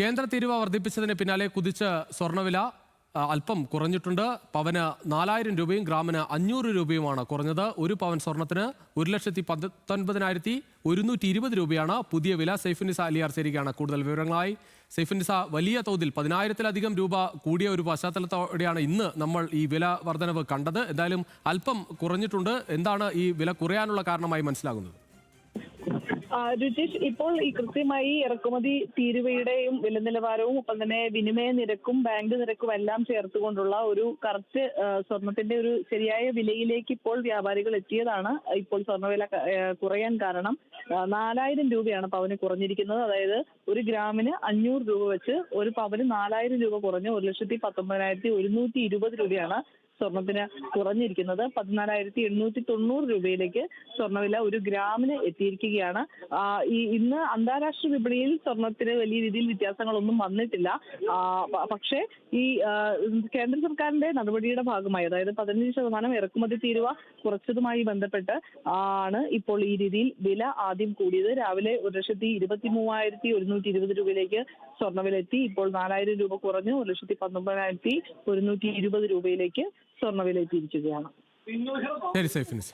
കേന്ദ്ര തീരുവ വർദ്ധിപ്പിച്ചതിന് പിന്നാലെ കുതിച്ച സ്വർണ്ണവില അല്പം കുറഞ്ഞിട്ടുണ്ട്. പവന് 4000 രൂപയും ഗ്രാമിന് 500 രൂപയുമാണ് കുറഞ്ഞത്. ഒരു പവൻ സ്വർണത്തിന് 1,19,120 രൂപയാണ് പുതിയ വില. സൈഫുന്നിസ അലിയാർ ചേരുകയാണ് കൂടുതൽ വിവരങ്ങളായി. സൈഫുന്നിസ, വലിയ തോതിൽ 10,000-ലധികം രൂപ കൂടിയ ഒരു പശ്ചാത്തലത്തോടെയാണ് ഇന്ന് നമ്മൾ ഈ വില വർധനവ് കണ്ടത്. എന്തായാലും അല്പം കുറഞ്ഞിട്ടുണ്ട്. എന്താണ് ഈ വില കുറയാനുള്ള കാരണമായി മനസ്സിലാകുന്നത്? രുചിഷ്, ഇപ്പോൾ ഈ കൃത്യമായി ഇറക്കുമതി തീരുവയുടെയും വില നിലവാരവും ഒപ്പം തന്നെ വിനിമയ നിരക്കും ബാങ്ക് നിരക്കും എല്ലാം ചേർത്തുകൊണ്ടുള്ള ഒരു കറക്റ്റ് സ്വർണത്തിന്റെ ഒരു ശരിയായ വിലയിലേക്ക് ഇപ്പോൾ വ്യാപാരികൾ എത്തിയതാണ് ഇപ്പോൾ സ്വർണ്ണവില കുറയാൻ കാരണം. 4000 രൂപയാണ് പവന് കുറഞ്ഞിരിക്കുന്നത്. അതായത് ഒരു ഗ്രാമിന് 500 രൂപ വെച്ച് ഒരു പവന് 4000 രൂപ കുറഞ്ഞ് 1,19,120 രൂപയാണ് സ്വർണത്തിന് കുറഞ്ഞിരിക്കുന്നത്. 14,890 രൂപയിലേക്ക് സ്വർണ്ണവില ഒരു ഗ്രാമിന് എത്തിയിരിക്കുകയാണ്. ഇന്ന് അന്താരാഷ്ട്ര വിപണിയിൽ സ്വർണത്തിന് വലിയ രീതിയിൽ വ്യത്യാസങ്ങളൊന്നും വന്നിട്ടില്ല. പക്ഷേ ഈ കേന്ദ്ര സർക്കാരിന്റെ നടപടിയുടെ ഭാഗമായി, അതായത് 15% ഇറക്കുമതി തീരുവ കുറച്ചതുമായി ബന്ധപ്പെട്ട് ആണ് ഇപ്പോൾ ഈ രീതിയിൽ വില ആദ്യം കൂടിയത്. രാവിലെ 1,23,120 രൂപയിലേക്ക് സ്വർണ്ണവില എത്തി. ഇപ്പോൾ 4000 രൂപ കുറഞ്ഞ് 1,19,120 രൂപയിലേക്ക് സ്വർണ്ണവില എത്തിയിരിക്കുകയാണ്. ശരി സൈഫുന്നിസ.